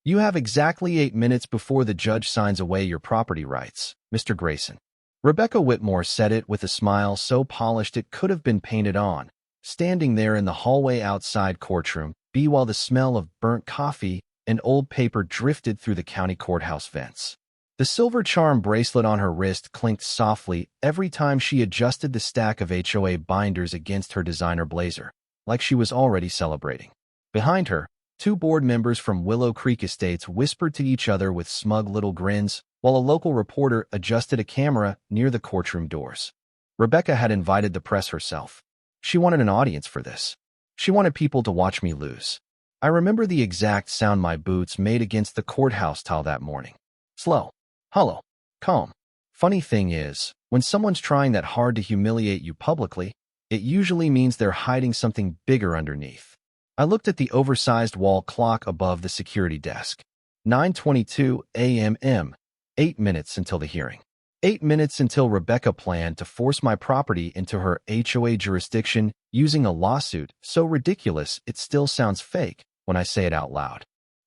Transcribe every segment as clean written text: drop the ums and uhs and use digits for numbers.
You have exactly 8 minutes before the judge signs away your property rights, Mr. Grayson. Rebecca Whitmore said it with a smile so polished it could have been painted on, standing there in the hallway outside courtroom B while the smell of burnt coffee and old paper drifted through the county courthouse vents. The silver charm bracelet on her wrist clinked softly every time she adjusted the stack of HOA binders against her designer blazer, like she was already celebrating. Behind her, two board members from Willow Creek Estates whispered to each other with smug little grins, while a local reporter adjusted a camera near the courtroom doors. Rebecca had invited the press herself. She wanted an audience for this. She wanted people to watch me lose. I remember the exact sound my boots made against the courthouse tile that morning. Slow, hollow, calm. Funny thing is, when someone's trying that hard to humiliate you publicly, it usually means they're hiding something bigger underneath. I looked at the oversized wall clock above the security desk. 9:22 a.m. 8 minutes until the hearing. 8 minutes until Rebecca planned to force my property into her HOA jurisdiction using a lawsuit so ridiculous it still sounds fake when I say it out loud.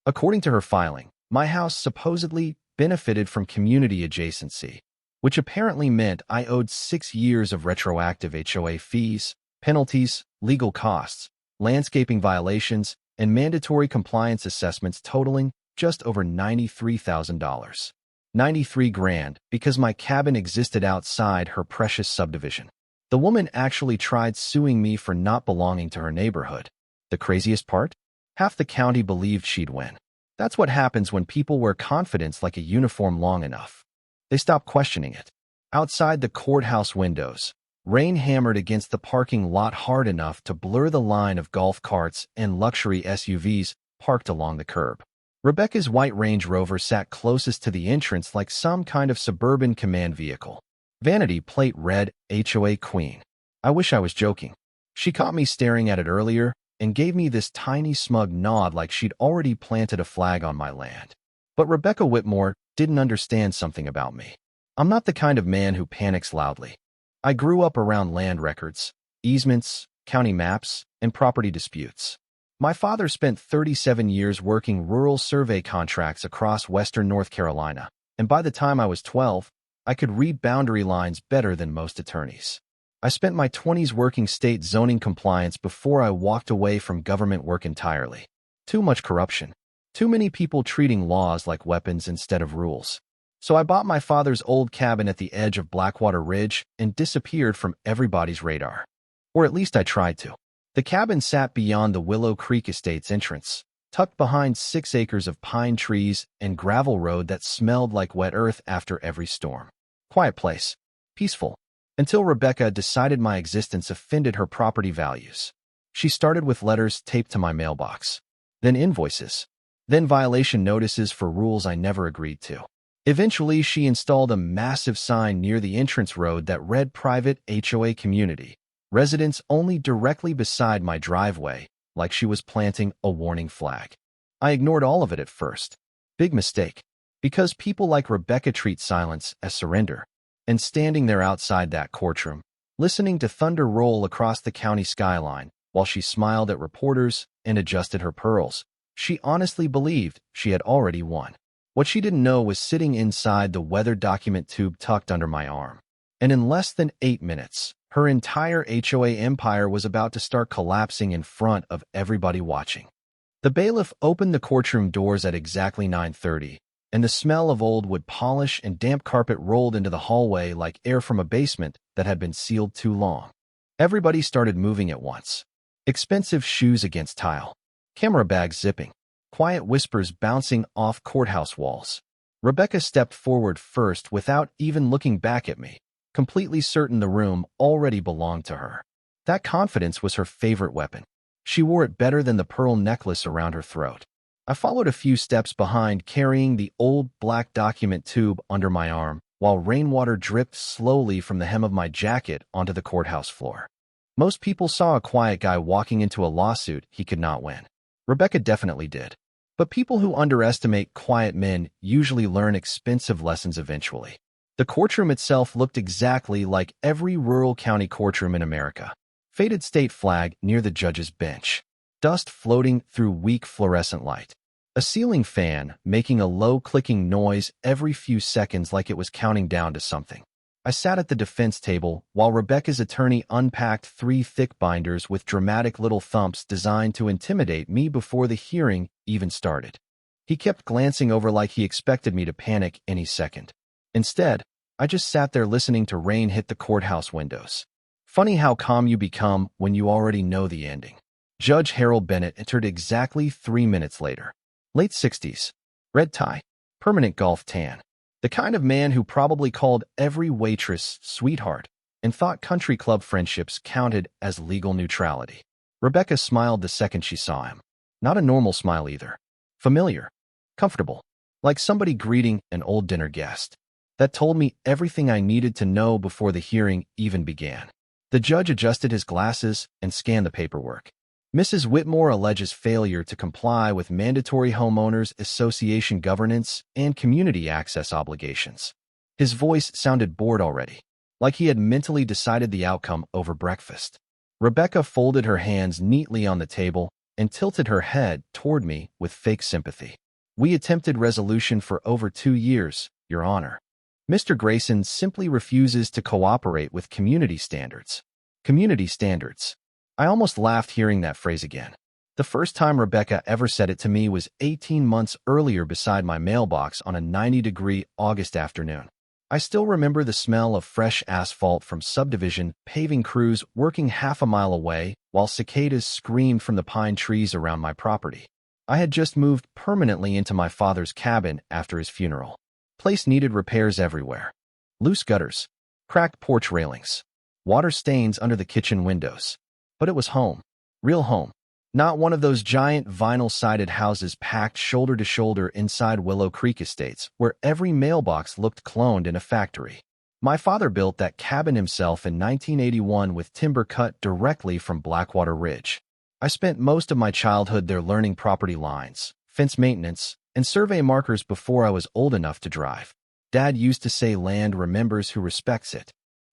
According to her filing, my house supposedly benefited from community adjacency, which apparently meant I owed 6 years of retroactive HOA fees, penalties, legal costs, landscaping violations, and mandatory compliance assessments totaling just over $93,000. 93 grand because my cabin existed outside her precious subdivision. The woman actually tried suing me for not belonging to her neighborhood. The craziest part? Half the county believed she'd win. That's what happens when people wear confidence like a uniform long enough. They stop questioning it. Outside the courthouse windows, rain hammered against the parking lot hard enough to blur the line of golf carts and luxury SUVs parked along the curb. Rebecca's white Range Rover sat closest to the entrance like some kind of suburban command vehicle. Vanity plate read, HOA Queen. I wish I was joking. She caught me staring at it earlier and gave me this tiny smug nod like she'd already planted a flag on my land. But Rebecca Whitmore didn't understand something about me. I'm not the kind of man who panics loudly. I grew up around land records, easements, county maps, and property disputes. My father spent 37 years working rural survey contracts across western North Carolina, and by the time I was 12, I could read boundary lines better than most attorneys. I spent my 20s working state zoning compliance before I walked away from government work entirely. Too much corruption. Too many people treating laws like weapons instead of rules. So I bought my father's old cabin at the edge of Blackwater Ridge and disappeared from everybody's radar. Or at least I tried to. The cabin sat beyond the Willow Creek Estates entrance, tucked behind 6 acres of pine trees and gravel road that smelled like wet earth after every storm. Quiet place. Peaceful. Until Rebecca decided my existence offended her property values. She started with letters taped to my mailbox. Then invoices. Then violation notices for rules I never agreed to. Eventually, she installed a massive sign near the entrance road that read Private HOA Community. Residents only directly beside my driveway, like she was planting a warning flag. I ignored all of it at first. Big mistake. Because people like Rebecca treat silence as surrender. And standing there outside that courtroom, listening to thunder roll across the county skyline, while she smiled at reporters and adjusted her pearls, she honestly believed she had already won. What she didn't know was sitting inside the weather document tube tucked under my arm. And in less than 8 minutes, her entire HOA empire was about to start collapsing in front of everybody watching. The bailiff opened the courtroom doors at exactly 9:30, and the smell of old wood polish and damp carpet rolled into the hallway like air from a basement that had been sealed too long. Everybody started moving at once. Expensive shoes against tile. Camera bags zipping. Quiet whispers bouncing off courthouse walls. Rebecca stepped forward first without even looking back at me, completely certain the room already belonged to her. That confidence was her favorite weapon. She wore it better than the pearl necklace around her throat. I followed a few steps behind, carrying the old black document tube under my arm, while rainwater dripped slowly from the hem of my jacket onto the courthouse floor. Most people saw a quiet guy walking into a lawsuit he could not win. Rebecca definitely did. But people who underestimate quiet men usually learn expensive lessons eventually. The courtroom itself looked exactly like every rural county courtroom in America. Faded state flag near the judge's bench. Dust floating through weak fluorescent light. a ceiling fan making a low clicking noise every few seconds like it was counting down to something. I sat at the defense table while Rebecca's attorney unpacked 3 thick binders with dramatic little thumps designed to intimidate me before the hearing even started. He kept glancing over like he expected me to panic any second. Instead, I just sat there listening to rain hit the courthouse windows. Funny how calm you become when you already know the ending. Judge Harold Bennett entered exactly 3 minutes later. Late 60s. Red tie. Permanent golf tan. The kind of man who probably called every waitress sweetheart and thought country club friendships counted as legal neutrality. Rebecca smiled the second she saw him. Not a normal smile either. Familiar. Comfortable. Like somebody greeting an old dinner guest. That told me everything I needed to know before the hearing even began. The judge adjusted his glasses and scanned the paperwork. Mrs. Whitmore alleges failure to comply with mandatory homeowners association governance and community access obligations. His voice sounded bored already, like he had mentally decided the outcome over breakfast. Rebecca folded her hands neatly on the table and tilted her head toward me with fake sympathy. We attempted resolution for over 2 years, Your Honor. Mr. Grayson simply refuses to cooperate with community standards. Community standards. I almost laughed hearing that phrase again. The first time Rebecca ever said it to me was 18 months earlier beside my mailbox on a 90-degree August afternoon. I still remember the smell of fresh asphalt from subdivision paving crews working half a mile away while cicadas screamed from the pine trees around my property. I had just moved permanently into my father's cabin after his funeral. Place needed repairs everywhere. Loose gutters, cracked porch railings, water stains under the kitchen windows. But it was home. Real home. Not one of those giant vinyl-sided houses packed shoulder to shoulder inside Willow Creek Estates, where every mailbox looked cloned in a factory. My father built that cabin himself in 1981 with timber cut directly from Blackwater Ridge. I spent most of my childhood there learning property lines, fence maintenance, and survey markers before I was old enough to drive. Dad used to say land remembers who respects it.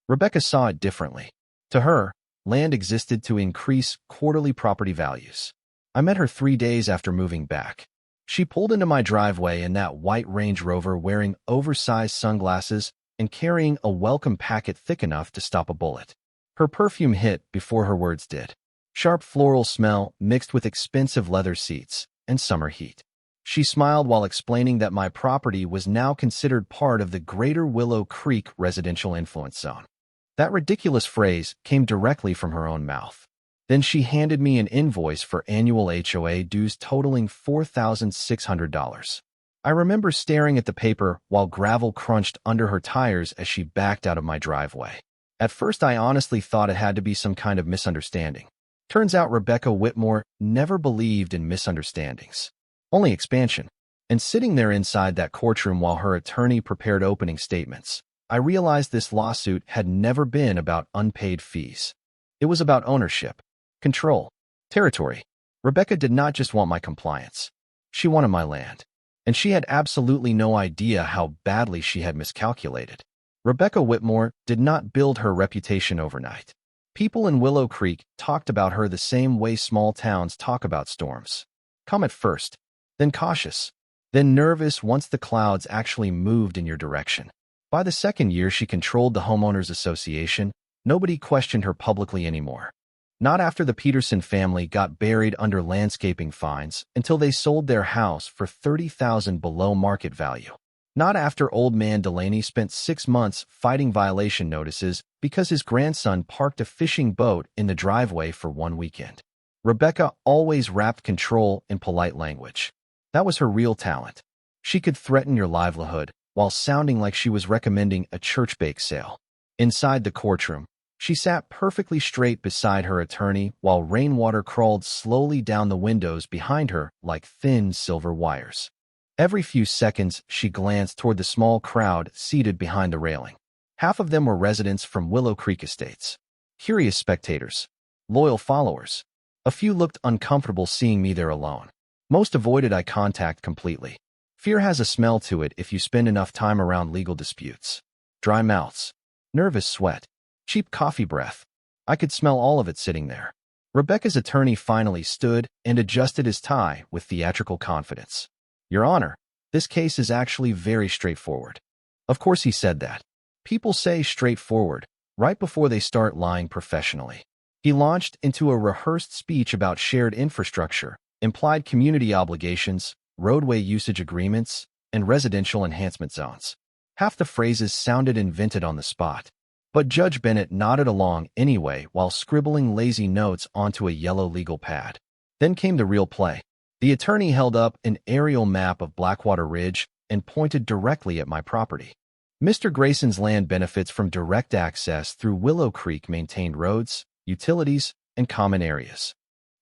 Rebecca saw it differently. To her, land existed to increase quarterly property values. I met her 3 days after moving back. She pulled into my driveway in that white Range Rover wearing oversized sunglasses and carrying a welcome packet thick enough to stop a bullet. Her perfume hit before her words did. Sharp floral smell mixed with expensive leather seats and summer heat. She smiled while explaining that my property was now considered part of the greater Willow Creek residential influence zone. That ridiculous phrase came directly from her own mouth. Then she handed me an invoice for annual HOA dues totaling $4,600. I remember staring at the paper while gravel crunched under her tires as she backed out of my driveway. At first, I honestly thought it had to be some kind of misunderstanding. Turns out Rebecca Whitmore never believed in misunderstandings. Only expansion. And sitting there inside that courtroom while her attorney prepared opening statements, I realized this lawsuit had never been about unpaid fees. It was about ownership, control, territory. Rebecca did not just want my compliance. She wanted my land. And she had absolutely no idea how badly she had miscalculated. Rebecca Whitmore did not build her reputation overnight. People in Willow Creek talked about her the same way small towns talk about storms. Calm at first, then cautious, then nervous once the clouds actually moved in your direction. By the second year she controlled the homeowners association, nobody questioned her publicly anymore. Not after the Peterson family got buried under landscaping fines until they sold their house for $30,000 below market value. Not after old man Delaney spent 6 months fighting violation notices because his grandson parked a fishing boat in the driveway for one weekend. Rebecca always wrapped control in polite language. That was her real talent. She could threaten your livelihood while sounding like she was recommending a church bake sale. Inside the courtroom, she sat perfectly straight beside her attorney while rainwater crawled slowly down the windows behind her like thin silver wires. Every few seconds, she glanced toward the small crowd seated behind the railing. Half of them were residents from Willow Creek Estates. Curious spectators. Loyal followers. A few looked uncomfortable seeing me there alone. Most avoided eye contact completely. Fear has a smell to it if you spend enough time around legal disputes. Dry mouths. Nervous sweat. Cheap coffee breath. I could smell all of it sitting there. Rebecca's attorney finally stood and adjusted his tie with theatrical confidence. "Your Honor, this case is actually very straightforward." Of course he said that. People say straightforward right before they start lying professionally. He launched into a rehearsed speech about shared infrastructure, implied community obligations, roadway usage agreements, and residential enhancement zones. Half the phrases sounded invented on the spot. But Judge Bennett nodded along anyway while scribbling lazy notes onto a yellow legal pad. Then came the real play. The attorney held up an aerial map of Blackwater Ridge and pointed directly at my property. Mr. Grayson's land benefits from direct access through Willow Creek maintained roads, utilities, and common areas.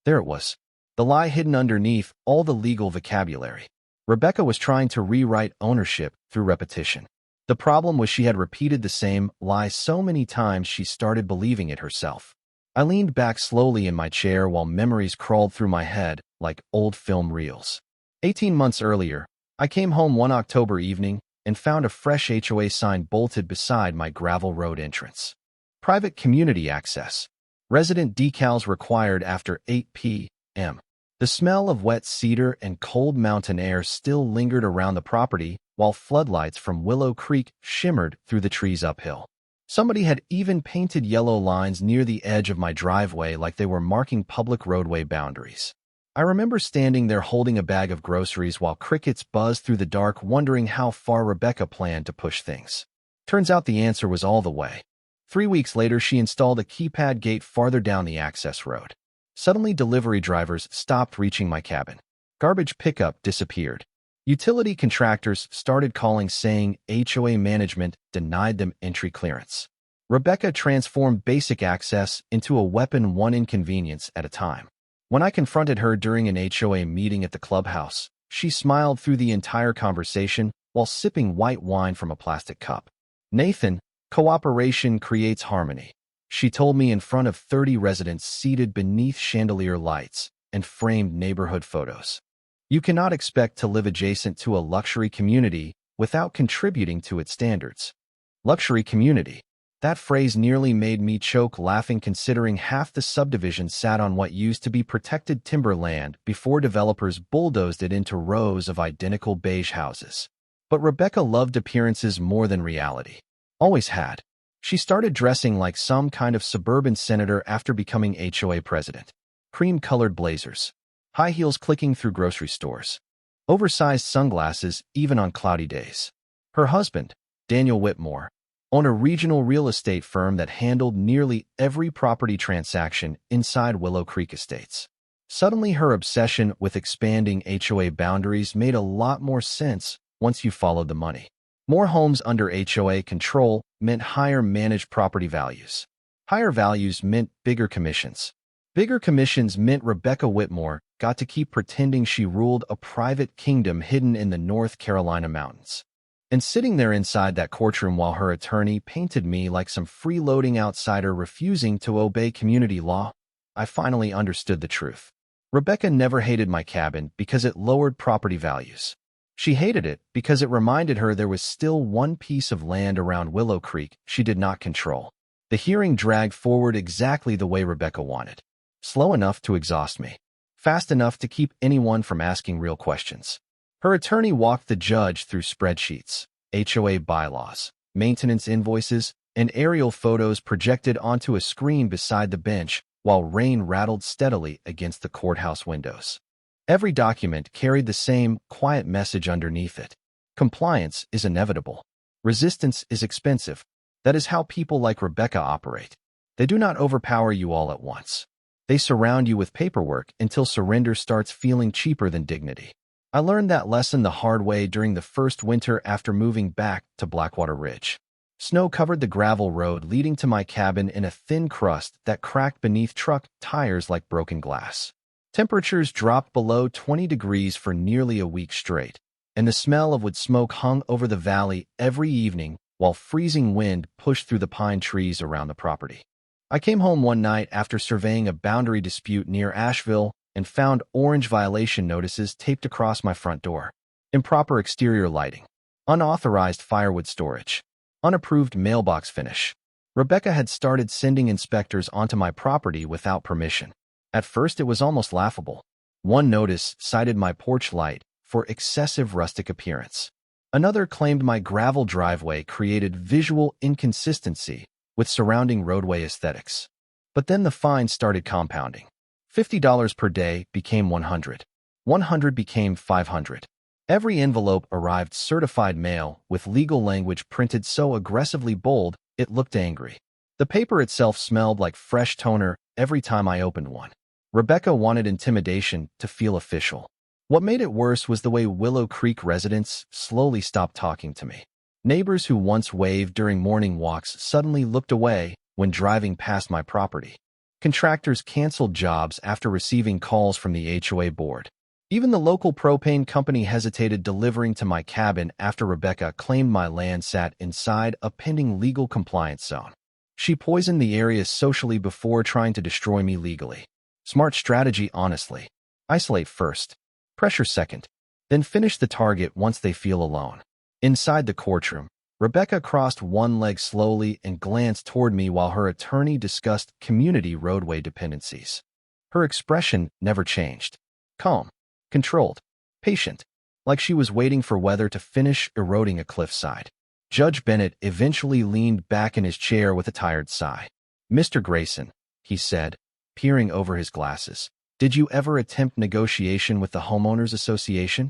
There it was, the lie hidden underneath all the legal vocabulary. Rebecca was trying to rewrite ownership through repetition. The problem was she had repeated the same lie so many times she started believing it herself. I leaned back slowly in my chair while memories crawled through my head like old film reels. 18 months earlier, I came home one October evening and found a fresh HOA sign bolted beside my gravel road entrance. Private community access. Resident decals required after 8 p.m. The smell of wet cedar and cold mountain air still lingered around the property, while floodlights from Willow Creek shimmered through the trees uphill. Somebody had even painted yellow lines near the edge of my driveway like they were marking public roadway boundaries. I remember standing there holding a bag of groceries while crickets buzzed through the dark, wondering how far Rebecca planned to push things. Turns out the answer was all the way. 3 weeks later, she installed a keypad gate farther down the access road. Suddenly, delivery drivers stopped reaching my cabin. Garbage pickup disappeared. Utility contractors started calling saying HOA management denied them entry clearance. Rebecca transformed basic access into a weapon, one inconvenience at a time. When I confronted her during an HOA meeting at the clubhouse, she smiled through the entire conversation while sipping white wine from a plastic cup. "Nathan, cooperation creates harmony," she told me in front of 30 residents seated beneath chandelier lights and framed neighborhood photos. "You cannot expect to live adjacent to a luxury community without contributing to its standards." Luxury community. That phrase nearly made me choke laughing, considering half the subdivision sat on what used to be protected timberland before developers bulldozed it into rows of identical beige houses. But Rebecca loved appearances more than reality. Always had. She started dressing like some kind of suburban senator after becoming HOA president. Cream-colored blazers. High heels clicking through grocery stores. Oversized sunglasses even on cloudy days. Her husband, Daniel Whitmore, owned a regional real estate firm that handled nearly every property transaction inside Willow Creek Estates. Suddenly, her obsession with expanding HOA boundaries made a lot more sense once you followed the money. More homes under HOA control meant higher managed property values. Higher values meant bigger commissions. Bigger commissions meant Rebecca Whitmore got to keep pretending she ruled a private kingdom hidden in the North Carolina mountains. And sitting there inside that courtroom while her attorney painted me like some freeloading outsider refusing to obey community law, I finally understood the truth. Rebecca never hated my cabin because it lowered property values. She hated it because it reminded her there was still one piece of land around Willow Creek she did not control. The hearing dragged forward exactly the way Rebecca wanted. Slow enough to exhaust me. Fast enough to keep anyone from asking real questions. Her attorney walked the judge through spreadsheets, HOA bylaws, maintenance invoices, and aerial photos projected onto a screen beside the bench while rain rattled steadily against the courthouse windows. Every document carried the same quiet message underneath it. Compliance is inevitable. Resistance is expensive. That is how people like Rebecca operate. They do not overpower you all at once. They surround you with paperwork until surrender starts feeling cheaper than dignity. I learned that lesson the hard way during the first winter after moving back to Blackwater Ridge. Snow covered the gravel road leading to my cabin in a thin crust that cracked beneath truck tires like broken glass. Temperatures dropped below 20 degrees for nearly a week straight, and the smell of wood smoke hung over the valley every evening while freezing wind pushed through the pine trees around the property. I came home one night after surveying a boundary dispute near Asheville and found orange violation notices taped across my front door. Improper exterior lighting. Unauthorized firewood storage. Unapproved mailbox finish. Rebecca had started sending inspectors onto my property without permission. At first, it was almost laughable. One notice cited my porch light for excessive rustic appearance. Another claimed my gravel driveway created visual inconsistency with surrounding roadway aesthetics. But then the fines started compounding. $50 per day became $100. $100 became $500. Every envelope arrived certified mail with legal language printed so aggressively bold it looked angry. The paper itself smelled like fresh toner every time I opened one. Rebecca wanted intimidation to feel official. What made it worse was the way Willow Creek residents slowly stopped talking to me. Neighbors who once waved during morning walks suddenly looked away when driving past my property. Contractors canceled jobs after receiving calls from the HOA board. Even the local propane company hesitated delivering to my cabin after Rebecca claimed my land sat inside a pending legal compliance zone. She poisoned the area socially before trying to destroy me legally. Smart strategy, honestly. Isolate first, pressure second, then finish the target once they feel alone. Inside the courtroom, Rebecca crossed one leg slowly and glanced toward me while her attorney discussed community roadway dependencies. Her expression never changed. Calm, controlled, patient, like she was waiting for weather to finish eroding a cliffside. Judge Bennett eventually leaned back in his chair with a tired sigh. "Mr. Grayson," he said, peering over his glasses, "did you ever attempt negotiation with the homeowners association?"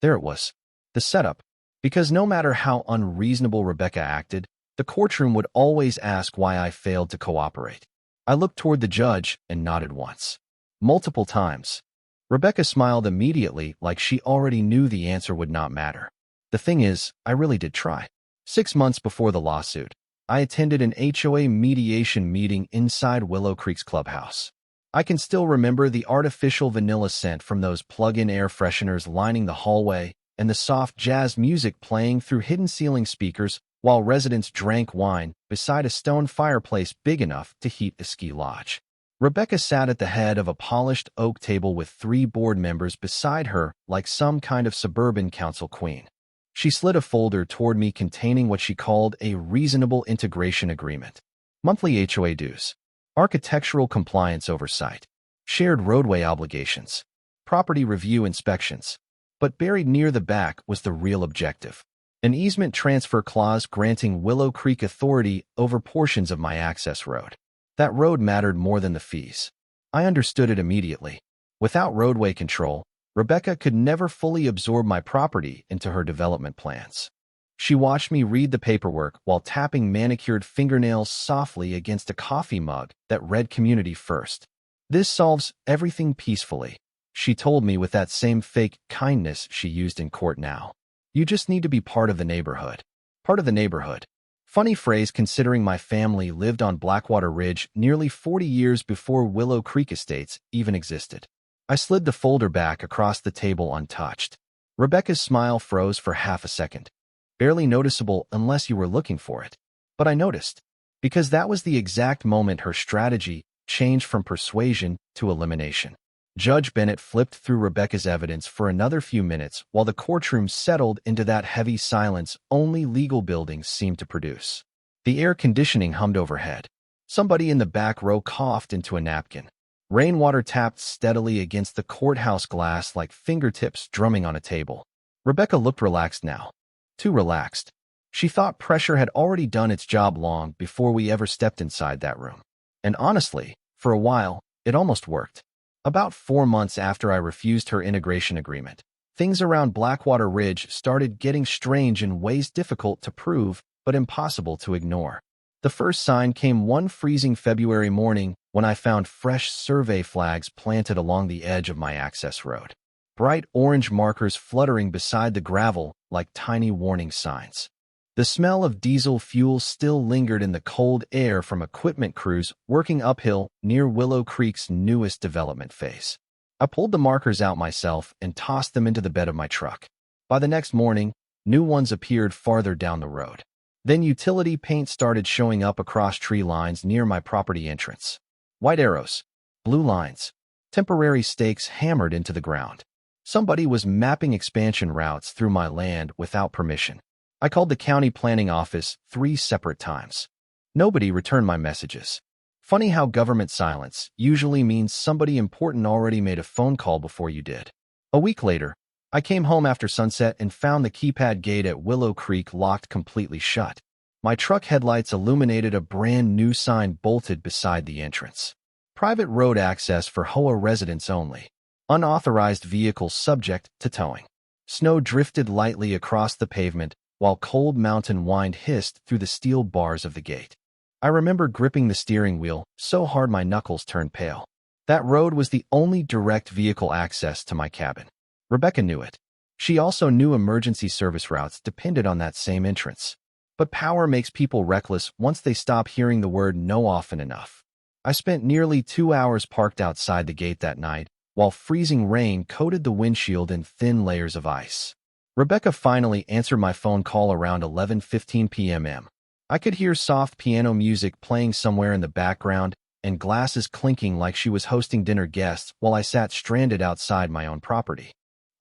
There it was. The setup. Because no matter how unreasonable Rebecca acted, the courtroom would always ask why I failed to cooperate. I looked toward the judge and nodded once. Multiple times. Rebecca smiled immediately like she already knew the answer would not matter. The thing is, I really did try. 6 months before the lawsuit, I attended an HOA mediation meeting inside Willow Creek's clubhouse. I can still remember the artificial vanilla scent from those plug-in air fresheners lining the hallway and the soft jazz music playing through hidden ceiling speakers while residents drank wine beside a stone fireplace big enough to heat a ski lodge. Rebecca sat at the head of a polished oak table with 3 board members beside her like some kind of suburban council queen. She slid a folder toward me containing what she called a reasonable integration agreement. Monthly HOA dues, architectural compliance oversight, shared roadway obligations, property review inspections. But buried near the back was the real objective. An easement transfer clause granting Willow Creek authority over portions of my access road. That road mattered more than the fees. I understood it immediately. Without roadway control, Rebecca could never fully absorb my property into her development plans. She watched me read the paperwork while tapping manicured fingernails softly against a coffee mug that read Community First. "This solves everything peacefully," she told me with that same fake kindness she used in court now. "You just need to be part of the neighborhood." Part of the neighborhood. Funny phrase considering my family lived on Blackwater Ridge nearly 40 years before Willow Creek Estates even existed. I slid the folder back across the table untouched. Rebecca's smile froze for half a second. Barely noticeable unless you were looking for it. But I noticed. Because that was the exact moment her strategy changed from persuasion to elimination. Judge Bennett flipped through Rebecca's evidence for another few minutes while the courtroom settled into that heavy silence only legal buildings seemed to produce. The air conditioning hummed overhead. Somebody in the back row coughed into a napkin. Rainwater tapped steadily against the courthouse glass like fingertips drumming on a table. Rebecca looked relaxed now. Too relaxed. She thought pressure had already done its job long before we ever stepped inside that room. And honestly, for a while, it almost worked. About 4 months after I refused her integration agreement, things around Blackwater Ridge started getting strange in ways difficult to prove but impossible to ignore. The first sign came one freezing February morning when I found fresh survey flags planted along the edge of my access road. Bright orange markers fluttering beside the gravel like tiny warning signs. The smell of diesel fuel still lingered in the cold air from equipment crews working uphill near Willow Creek's newest development phase. I pulled the markers out myself and tossed them into the bed of my truck. By the next morning, new ones appeared farther down the road. Then utility paint started showing up across tree lines near my property entrance. White arrows, blue lines, temporary stakes hammered into the ground. Somebody was mapping expansion routes through my land without permission. I called the county planning office 3 separate times. Nobody returned my messages. Funny how government silence usually means somebody important already made a phone call before you did. A week later, I came home after sunset and found the keypad gate at Willow Creek locked completely shut. My truck headlights illuminated a brand new sign bolted beside the entrance. Private road access for HOA residents only. Unauthorized vehicles subject to towing. Snow drifted lightly across the pavement, while cold mountain wind hissed through the steel bars of the gate. I remember gripping the steering wheel so hard my knuckles turned pale. That road was the only direct vehicle access to my cabin. Rebecca knew it. She also knew emergency service routes depended on that same entrance. But power makes people reckless once they stop hearing the word no often enough. I spent nearly 2 hours parked outside the gate that night, while freezing rain coated the windshield in thin layers of ice. Rebecca finally answered my phone call around 11:15 p.m. I could hear soft piano music playing somewhere in the background and glasses clinking like she was hosting dinner guests while I sat stranded outside my own property.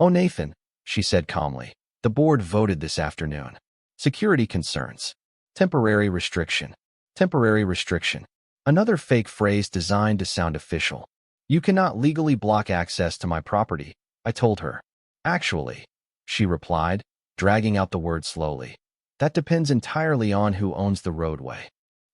"Oh, Nathan," she said calmly, "the board voted this afternoon. Security concerns. Temporary restriction. Temporary restriction. Another fake phrase designed to sound official. You cannot legally block access to my property," I told her. "Actually," she replied, dragging out the word slowly, "that depends entirely on who owns the roadway."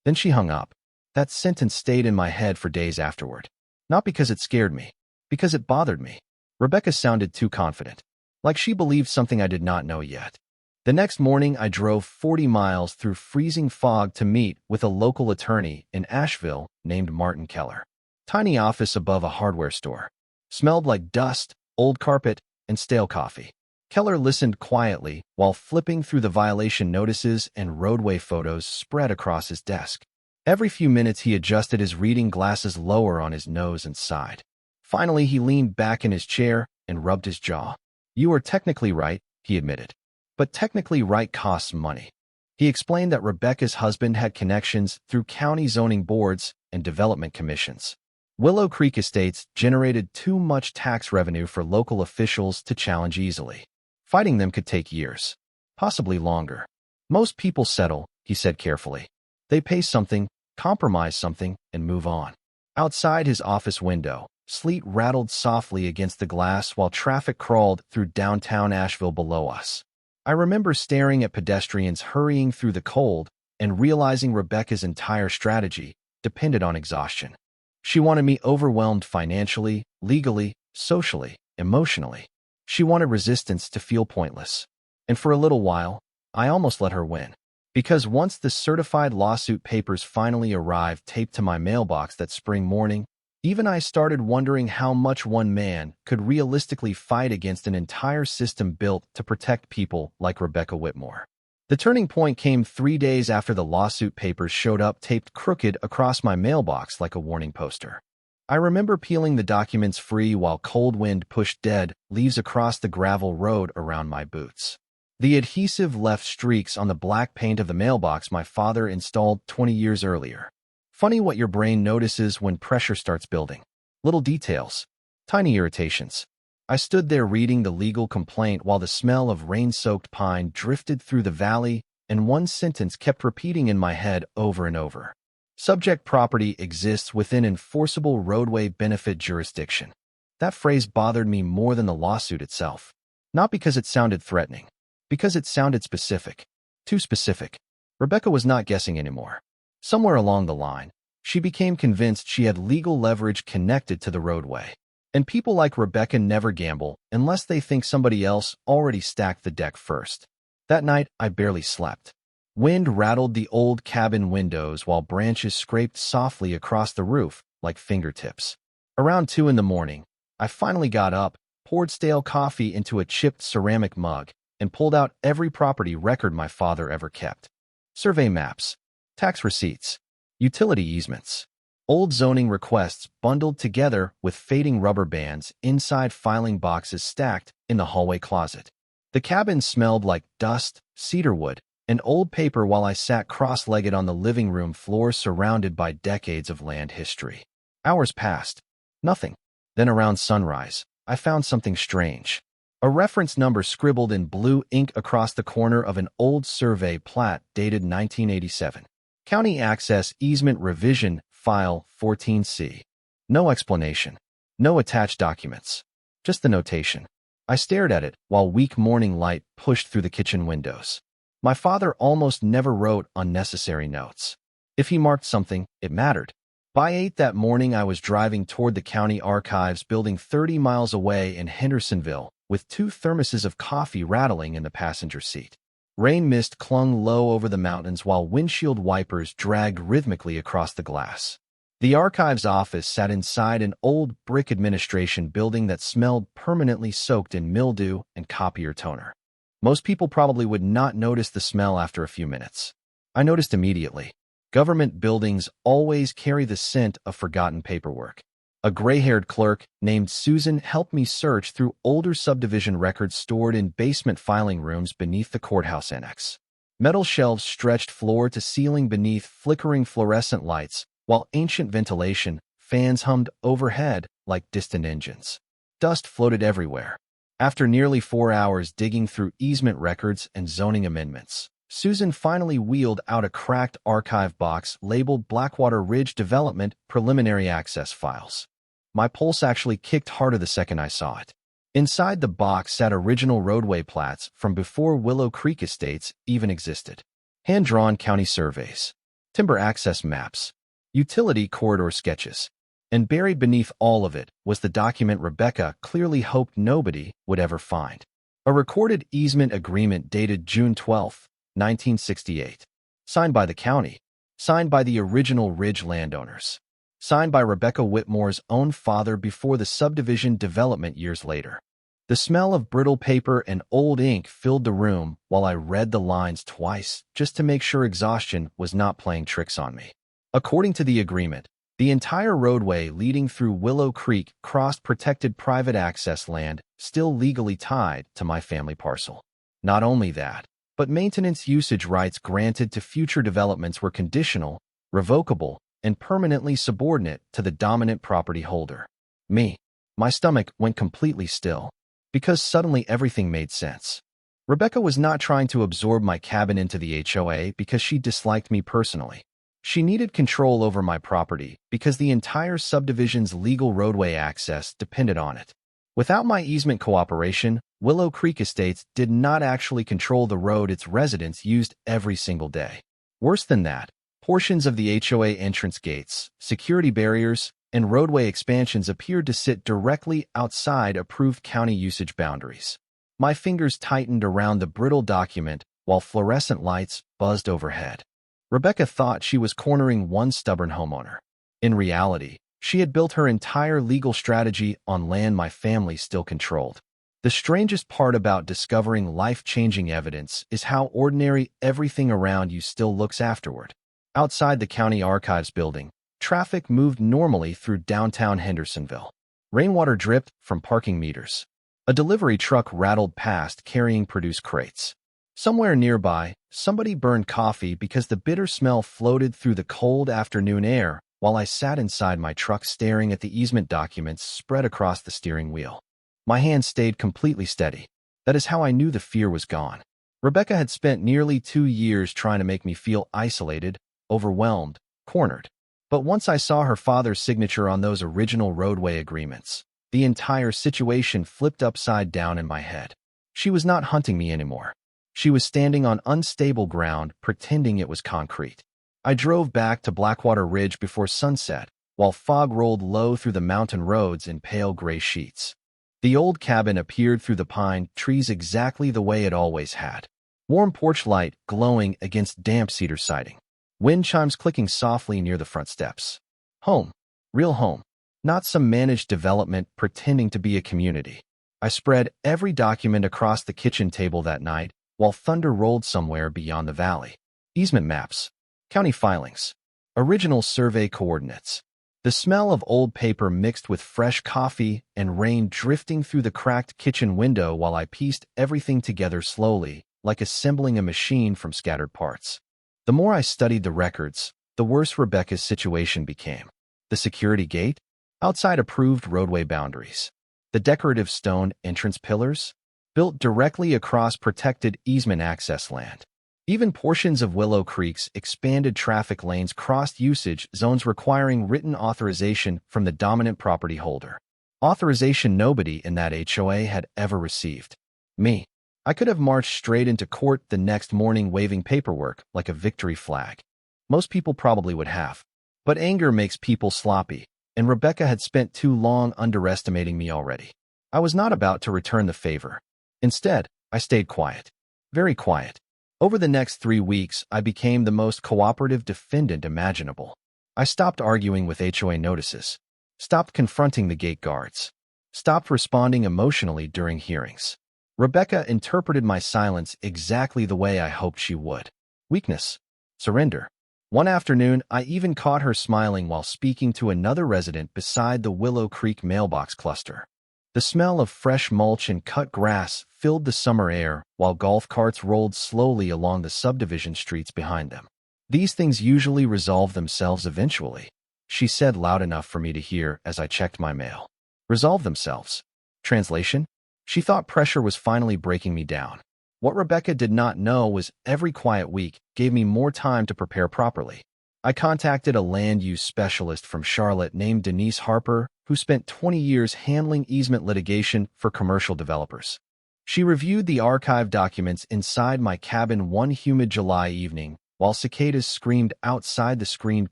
Then she hung up. That sentence stayed in my head for days afterward. Not because it scared me, because it bothered me. Rebecca sounded too confident, like she believed something I did not know yet. The next morning, I drove 40 miles through freezing fog to meet with a local attorney in Asheville named Martin Keller. Tiny office above a hardware store. Smelled like dust, old carpet, and stale coffee. Keller listened quietly while flipping through the violation notices and roadway photos spread across his desk. Every few minutes, he adjusted his reading glasses lower on his nose and sighed. Finally, he leaned back in his chair and rubbed his jaw. "You are technically right," he admitted. "But technically right costs money." He explained that Rebecca's husband had connections through county zoning boards and development commissions. Willow Creek Estates generated too much tax revenue for local officials to challenge easily. Fighting them could take years, possibly longer. "Most people settle," he said carefully. "They pay something, compromise something, and move on." Outside his office window, sleet rattled softly against the glass while traffic crawled through downtown Asheville below us. I remember staring at pedestrians hurrying through the cold and realizing Rebecca's entire strategy depended on exhaustion. She wanted me overwhelmed financially, legally, socially, emotionally. She wanted resistance to feel pointless. And for a little while, I almost let her win. Because once the certified lawsuit papers finally arrived taped to my mailbox that spring morning, even I started wondering how much one man could realistically fight against an entire system built to protect people like Rebecca Whitmore. The turning point came 3 days after the lawsuit papers showed up taped crooked across my mailbox like a warning poster. I remember peeling the documents free while cold wind pushed dead leaves across the gravel road around my boots. The adhesive left streaks on the black paint of the mailbox my father installed 20 years earlier. Funny what your brain notices when pressure starts building. Little details, tiny irritations. I stood there reading the legal complaint while the smell of rain-soaked pine drifted through the valley, and one sentence kept repeating in my head over and over. Subject property exists within enforceable roadway benefit jurisdiction. That phrase bothered me more than the lawsuit itself. Not because it sounded threatening, because it sounded specific. Too specific. Rebecca was not guessing anymore. Somewhere along the line, she became convinced she had legal leverage connected to the roadway. And people like Rebecca never gamble unless they think somebody else already stacked the deck first. That night, I barely slept. Wind rattled the old cabin windows while branches scraped softly across the roof like fingertips. Around 2 in the morning, I finally got up, poured stale coffee into a chipped ceramic mug, and pulled out every property record my father ever kept. Survey maps, tax receipts, utility easements, old zoning requests bundled together with fading rubber bands inside filing boxes stacked in the hallway closet. The cabin smelled like dust, cedarwood, and old paper while I sat cross-legged on the living room floor surrounded by decades of land history. Hours passed. Nothing. Then around sunrise, I found something strange. A reference number scribbled in blue ink across the corner of an old survey plat dated 1987. County Access Easement Revision, File 14C. No explanation. No attached documents. Just the notation. I stared at it while weak morning light pushed through the kitchen windows. My father almost never wrote unnecessary notes. If he marked something, it mattered. By 8 that morning, I was driving toward the county archives building 30 miles away in Hendersonville, with 2 thermoses of coffee rattling in the passenger seat. Rain mist clung low over the mountains while windshield wipers dragged rhythmically across the glass. The archives office sat inside an old brick administration building that smelled permanently soaked in mildew and copier toner. Most people probably would not notice the smell after a few minutes. I noticed immediately. Government buildings always carry the scent of forgotten paperwork. A gray-haired clerk named Susan helped me search through older subdivision records stored in basement filing rooms beneath the courthouse annex. Metal shelves stretched floor to ceiling beneath flickering fluorescent lights, while ancient ventilation fans hummed overhead like distant engines. Dust floated everywhere. After nearly 4 hours digging through easement records and zoning amendments, Susan finally wheeled out a cracked archive box labeled Blackwater Ridge Development Preliminary Access Files. My pulse actually kicked harder the second I saw it. Inside the box sat original roadway plats from before Willow Creek Estates even existed. Hand-drawn county surveys, timber access maps, utility corridor sketches, and buried beneath all of it was the document Rebecca clearly hoped nobody would ever find. A recorded easement agreement dated June 12, 1968. Signed by the county. Signed by the original Ridge landowners. Signed by Rebecca Whitmore's own father before the subdivision development years later. The smell of brittle paper and old ink filled the room while I read the lines twice just to make sure exhaustion was not playing tricks on me. According to the agreement, the entire roadway leading through Willow Creek crossed protected private access land still legally tied to my family parcel. Not only that, but maintenance usage rights granted to future developments were conditional, revocable, and permanently subordinate to the dominant property holder. Me. My stomach went completely still, because suddenly everything made sense. Rebecca was not trying to absorb my cabin into the HOA because she disliked me personally. She needed control over my property because the entire subdivision's legal roadway access depended on it. Without my easement cooperation, Willow Creek Estates did not actually control the road its residents used every single day. Worse than that, portions of the HOA entrance gates, security barriers, and roadway expansions appeared to sit directly outside approved county usage boundaries. My fingers tightened around the brittle document while fluorescent lights buzzed overhead. Rebecca thought she was cornering one stubborn homeowner. In reality, she had built her entire legal strategy on land my family still controlled. The strangest part about discovering life-changing evidence is how ordinary everything around you still looks afterward. Outside the county archives building, traffic moved normally through downtown Hendersonville. Rainwater dripped from parking meters. A delivery truck rattled past carrying produce crates. Somewhere nearby, somebody burned coffee because the bitter smell floated through the cold afternoon air while I sat inside my truck staring at the easement documents spread across the steering wheel. My hand stayed completely steady. That is how I knew the fear was gone. Rebecca had spent nearly 2 years trying to make me feel isolated, overwhelmed, cornered. But once I saw her father's signature on those original roadway agreements, the entire situation flipped upside down in my head. She was not hunting me anymore. She was standing on unstable ground, pretending it was concrete. I drove back to Blackwater Ridge before sunset, while fog rolled low through the mountain roads in pale gray sheets. The old cabin appeared through the pine trees exactly the way it always had. Warm porch light glowing against damp cedar siding. Wind chimes clicking softly near the front steps. Home. Real home. Not some managed development pretending to be a community. I spread every document across the kitchen table that night, while thunder rolled somewhere beyond the valley. Easement maps. County filings. Original survey coordinates. The smell of old paper mixed with fresh coffee and rain drifting through the cracked kitchen window while I pieced everything together slowly, like assembling a machine from scattered parts. The more I studied the records, the worse Rebecca's situation became. The security gate? Outside approved roadway boundaries. The decorative stone entrance pillars? Built directly across protected easement access land. Even portions of Willow Creek's expanded traffic lanes crossed usage zones requiring written authorization from the dominant property holder. Authorization nobody in that HOA had ever received. Me. I could have marched straight into court the next morning waving paperwork like a victory flag. Most people probably would have. But anger makes people sloppy, and Rebecca had spent too long underestimating me already. I was not about to return the favor. Instead, I stayed quiet. Very quiet. Over the next 3 weeks, I became the most cooperative defendant imaginable. I stopped arguing with HOA notices, stopped confronting the gate guards, stopped responding emotionally during hearings. Rebecca interpreted my silence exactly the way I hoped she would. Weakness. Surrender. One afternoon, I even caught her smiling while speaking to another resident beside the Willow Creek mailbox cluster. The smell of fresh mulch and cut grass filled the summer air while golf carts rolled slowly along the subdivision streets behind them. These things usually resolve themselves eventually, she said loud enough for me to hear as I checked my mail. Resolve themselves. Translation? She thought pressure was finally breaking me down. What Rebecca did not know was every quiet week gave me more time to prepare properly. I contacted a land use specialist from Charlotte named Denise Harper, who spent 20 years handling easement litigation for commercial developers. She reviewed the archive documents inside my cabin one humid July evening while cicadas screamed outside the screened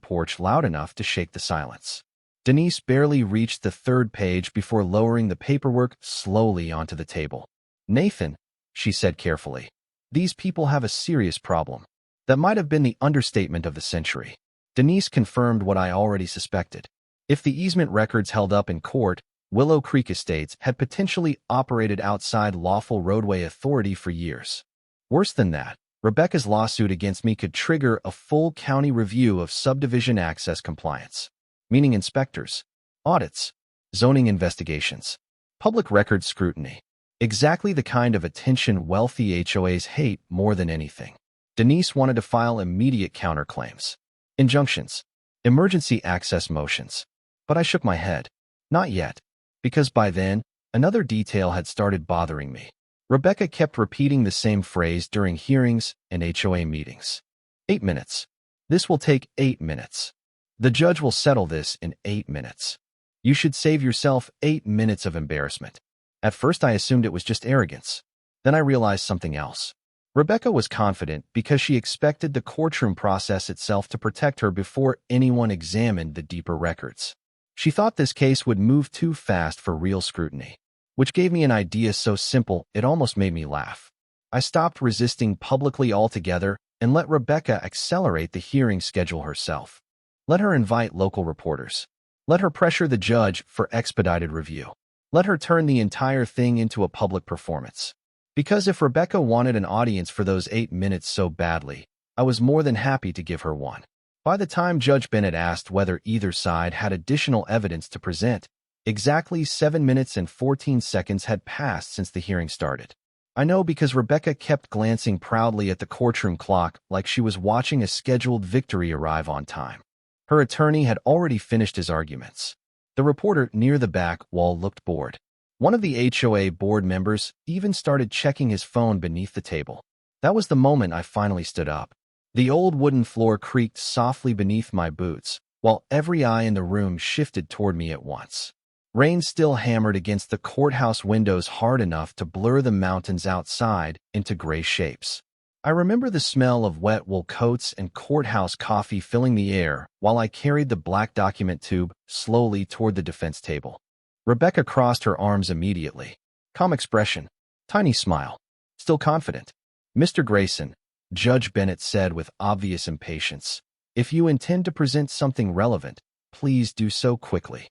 porch loud enough to shake the silence. Denise barely reached the 3rd page before lowering the paperwork slowly onto the table. "Nathan," she said carefully, "these people have a serious problem." That might have been the understatement of the century. Denise confirmed what I already suspected. If the easement records held up in court, Willow Creek Estates had potentially operated outside lawful roadway authority for years. Worse than that, Rebecca's lawsuit against me could trigger a full county review of subdivision access compliance, meaning inspectors, audits, zoning investigations, public records scrutiny. Exactly the kind of attention wealthy HOAs hate more than anything. Denise wanted to file immediate counterclaims, injunctions, emergency access motions. But I shook my head. Not yet, because by then, another detail had started bothering me. Rebecca kept repeating the same phrase during hearings and HOA meetings. 8 minutes. This will take 8 minutes. The judge will settle this in 8 minutes. You should save yourself 8 minutes of embarrassment. At first I assumed it was just arrogance. Then I realized something else. Rebecca was confident because she expected the courtroom process itself to protect her before anyone examined the deeper records. She thought this case would move too fast for real scrutiny, which gave me an idea so simple it almost made me laugh. I stopped resisting publicly altogether and let Rebecca accelerate the hearing schedule herself. Let her invite local reporters. Let her pressure the judge for expedited review. Let her turn the entire thing into a public performance. Because if Rebecca wanted an audience for those 8 minutes so badly, I was more than happy to give her one. By the time Judge Bennett asked whether either side had additional evidence to present, exactly 7 minutes and 14 seconds had passed since the hearing started. I know because Rebecca kept glancing proudly at the courtroom clock like she was watching a scheduled victory arrive on time. Her attorney had already finished his arguments. The reporter near the back wall looked bored. One of the HOA board members even started checking his phone beneath the table. That was the moment I finally stood up. The old wooden floor creaked softly beneath my boots, while every eye in the room shifted toward me at once. Rain still hammered against the courthouse windows hard enough to blur the mountains outside into gray shapes. I remember the smell of wet wool coats and courthouse coffee filling the air while I carried the black document tube slowly toward the defense table. Rebecca crossed her arms immediately. Calm expression, tiny smile, still confident. "Mr. Grayson," Judge Bennett said with obvious impatience, "if you intend to present something relevant, please do so quickly."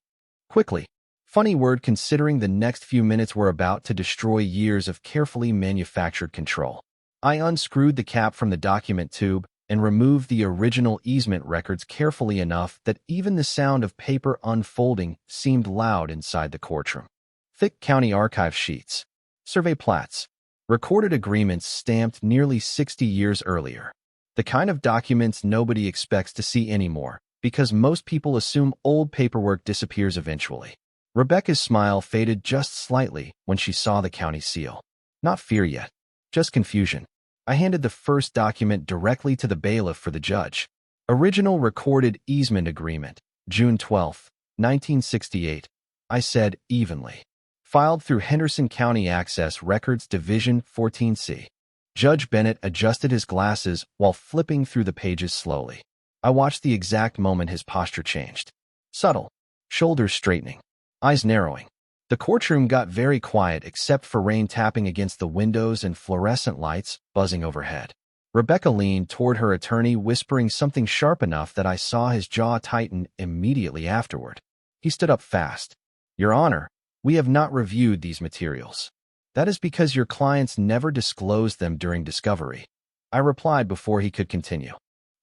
Quickly. Funny word considering the next few minutes were about to destroy years of carefully manufactured control. I unscrewed the cap from the document tube and removed the original easement records carefully enough that even the sound of paper unfolding seemed loud inside the courtroom. Thick county archive sheets, survey plats, recorded agreements stamped nearly 60 years earlier. The kind of documents nobody expects to see anymore because most people assume old paperwork disappears eventually. Rebecca's smile faded just slightly when she saw the county seal. Not fear yet, just confusion. I handed the first document directly to the bailiff for the judge. Original recorded easement agreement, June 12, 1968. I said evenly. Filed through Henderson County Access Records Division 14C. Judge Bennett adjusted his glasses while flipping through the pages slowly. I watched the exact moment his posture changed. Subtle, shoulders straightening, eyes narrowing. The courtroom got very quiet except for rain tapping against the windows and fluorescent lights buzzing overhead. Rebecca leaned toward her attorney, whispering something sharp enough that I saw his jaw tighten immediately afterward. He stood up fast. "Your Honor, we have not reviewed these materials. That is because your clients never disclosed them during discovery," I replied before he could continue.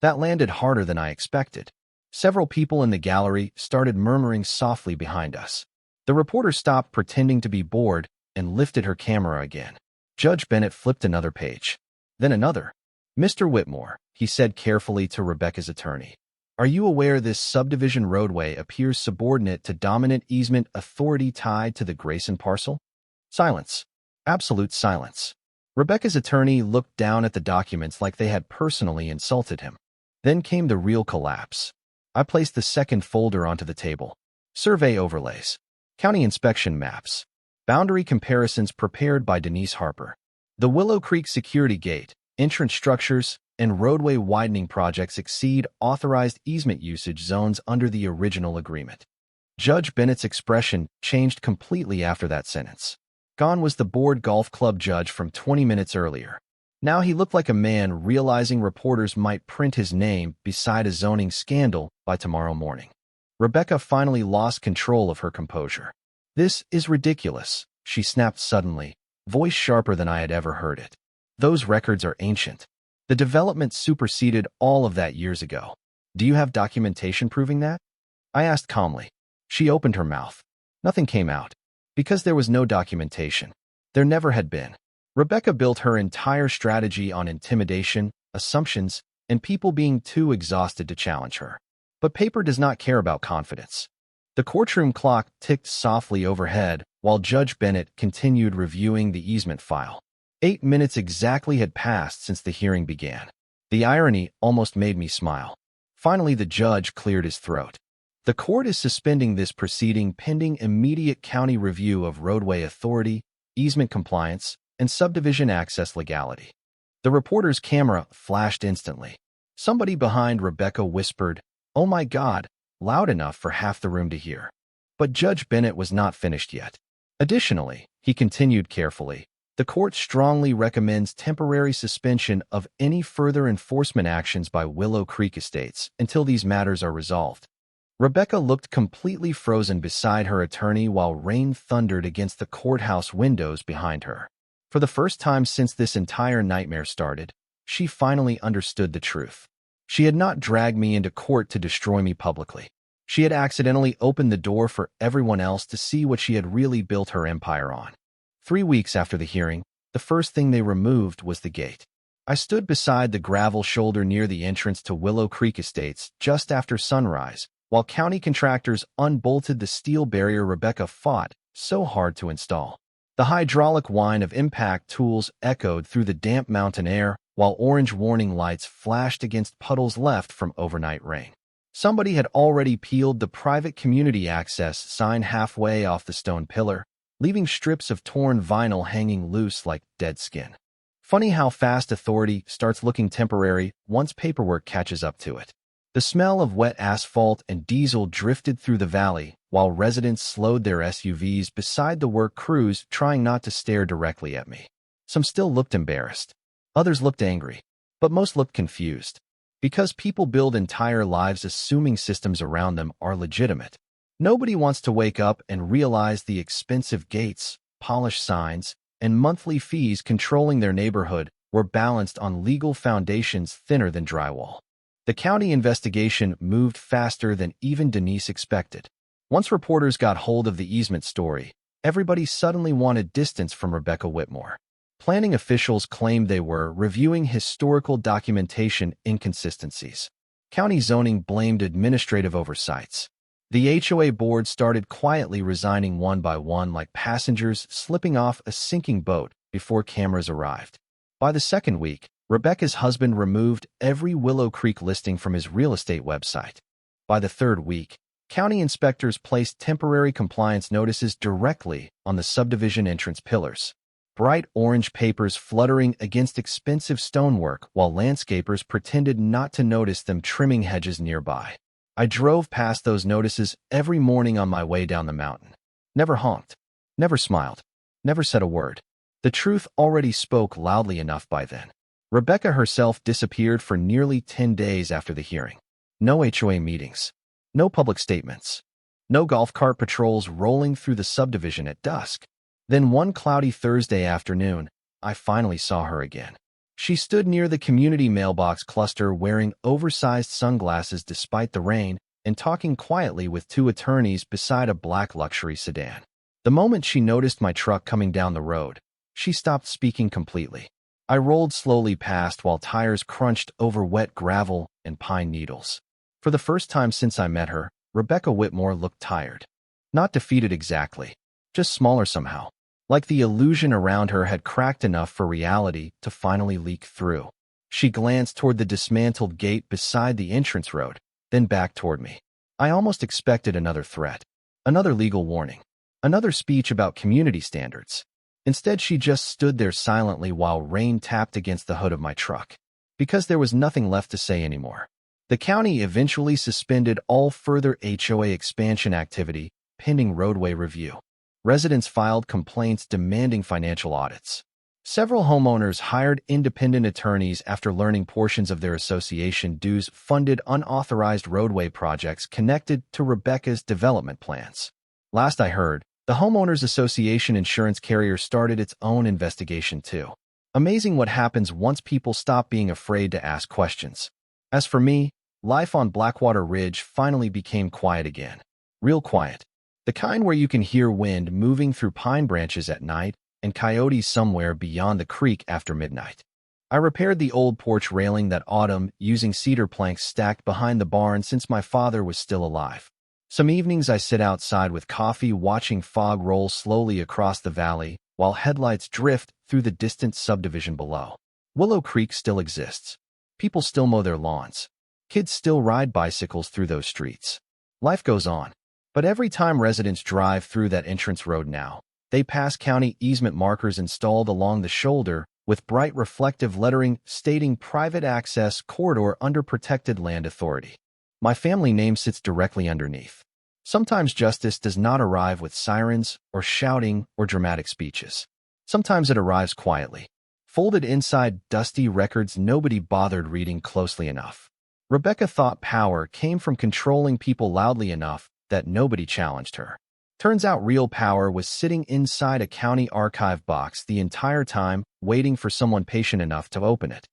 That landed harder than I expected. Several people in the gallery started murmuring softly behind us. The reporter stopped pretending to be bored and lifted her camera again. Judge Bennett flipped another page. Then another. "Mr. Whitmore," he said carefully to Rebecca's attorney, "are you aware this subdivision roadway appears subordinate to dominant easement authority tied to the Grayson parcel?" Silence. Absolute silence. Rebecca's attorney looked down at the documents like they had personally insulted him. Then came the real collapse. I placed the second folder onto the table. Survey overlays. County inspection maps. Boundary comparisons prepared by Denise Harper. The Willow Creek security gate, entrance structures, and roadway widening projects exceed authorized easement usage zones under the original agreement. Judge Bennett's expression changed completely after that sentence. Gone was the bored golf club judge from 20 minutes earlier. Now he looked like a man realizing reporters might print his name beside a zoning scandal by tomorrow morning. Rebecca finally lost control of her composure. "This is ridiculous," she snapped suddenly, voice sharper than I had ever heard it. "Those records are ancient. The development superseded all of that years ago. Do you have documentation proving that?" I asked calmly. She opened her mouth. Nothing came out. Because there was no documentation. There never had been. Rebecca built her entire strategy on intimidation, assumptions, and people being too exhausted to challenge her. But paper does not care about confidence. The courtroom clock ticked softly overhead while Judge Bennett continued reviewing the easement file. 8 minutes exactly had passed since the hearing began. The irony almost made me smile. Finally, the judge cleared his throat. "The court is suspending this proceeding pending immediate county review of roadway authority, easement compliance, and subdivision access legality." The reporter's camera flashed instantly. Somebody behind Rebecca whispered, "Oh my God," loud enough for half the room to hear. But Judge Bennett was not finished yet. Additionally, he continued carefully, "The court strongly recommends temporary suspension of any further enforcement actions by Willow Creek Estates until these matters are resolved." Rebecca looked completely frozen beside her attorney while rain thundered against the courthouse windows behind her. For the first time since this entire nightmare started, she finally understood the truth. She had not dragged me into court to destroy me publicly. She had accidentally opened the door for everyone else to see what she had really built her empire on. 3 weeks after the hearing, the first thing they removed was the gate. I stood beside the gravel shoulder near the entrance to Willow Creek Estates just after sunrise, while county contractors unbolted the steel barrier Rebecca fought so hard to install. The hydraulic whine of impact tools echoed through the damp mountain air, while orange warning lights flashed against puddles left from overnight rain. Somebody had already peeled the private community access sign halfway off the stone pillar, leaving strips of torn vinyl hanging loose like dead skin. Funny how fast authority starts looking temporary once paperwork catches up to it. The smell of wet asphalt and diesel drifted through the valley, while residents slowed their SUVs beside the work crews, trying not to stare directly at me. Some still looked embarrassed. Others looked angry. But most looked confused. Because people build entire lives assuming systems around them are legitimate. Nobody wants to wake up and realize the expensive gates, polished signs, and monthly fees controlling their neighborhood were balanced on legal foundations thinner than drywall. The county investigation moved faster than even Denise expected. Once reporters got hold of the easement story, everybody suddenly wanted distance from Rebecca Whitmore. Planning officials claimed they were reviewing historical documentation inconsistencies. County zoning blamed administrative oversights. The HOA board started quietly resigning one by one like passengers slipping off a sinking boat before cameras arrived. By the second week, Rebecca's husband removed every Willow Creek listing from his real estate website. By the third week, County inspectors placed temporary compliance notices directly on the subdivision entrance pillars. Bright orange papers fluttering against expensive stonework while landscapers pretended not to notice them trimming hedges nearby. I drove past those notices every morning on my way down the mountain. Never honked, never smiled, never said a word. The truth already spoke loudly enough by then. Rebecca herself disappeared for nearly 10 days after the hearing. No HOA meetings, no public statements, no golf cart patrols rolling through the subdivision at dusk. Then one cloudy Thursday afternoon, I finally saw her again. She stood near the community mailbox cluster wearing oversized sunglasses despite the rain and talking quietly with two attorneys beside a black luxury sedan. The moment she noticed my truck coming down the road, she stopped speaking completely. I rolled slowly past while tires crunched over wet gravel and pine needles. For the first time since I met her, Rebecca Whitmore looked tired. Not defeated exactly, just smaller somehow. Like the illusion around her had cracked enough for reality to finally leak through. She glanced toward the dismantled gate beside the entrance road, then back toward me. I almost expected another threat, another legal warning, another speech about community standards. Instead, she just stood there silently while rain tapped against the hood of my truck. Because there was nothing left to say anymore. The county eventually suspended all further HOA expansion activity pending roadway review. Residents filed complaints demanding financial audits. Several homeowners hired independent attorneys after learning portions of their association dues funded unauthorized roadway projects connected to Rebecca's development plans. Last I heard, the Homeowners Association insurance carrier started its own investigation too. Amazing what happens once people stop being afraid to ask questions. As for me, life on Blackwater Ridge finally became quiet again. Real quiet. The kind where you can hear wind moving through pine branches at night and coyotes somewhere beyond the creek after midnight. I repaired the old porch railing that autumn using cedar planks stacked behind the barn since my father was still alive. Some evenings I sit outside with coffee watching fog roll slowly across the valley while headlights drift through the distant subdivision below. Willow Creek still exists. People still mow their lawns. Kids still ride bicycles through those streets. Life goes on. But every time residents drive through that entrance road now, they pass county easement markers installed along the shoulder with bright reflective lettering stating private access corridor under protected land authority. My family name sits directly underneath. Sometimes justice does not arrive with sirens or shouting or dramatic speeches. Sometimes it arrives quietly, folded inside dusty records nobody bothered reading closely enough. Rebecca thought power came from controlling people loudly enough that nobody challenged her. Turns out real power was sitting inside a county archive box the entire time, waiting for someone patient enough to open it.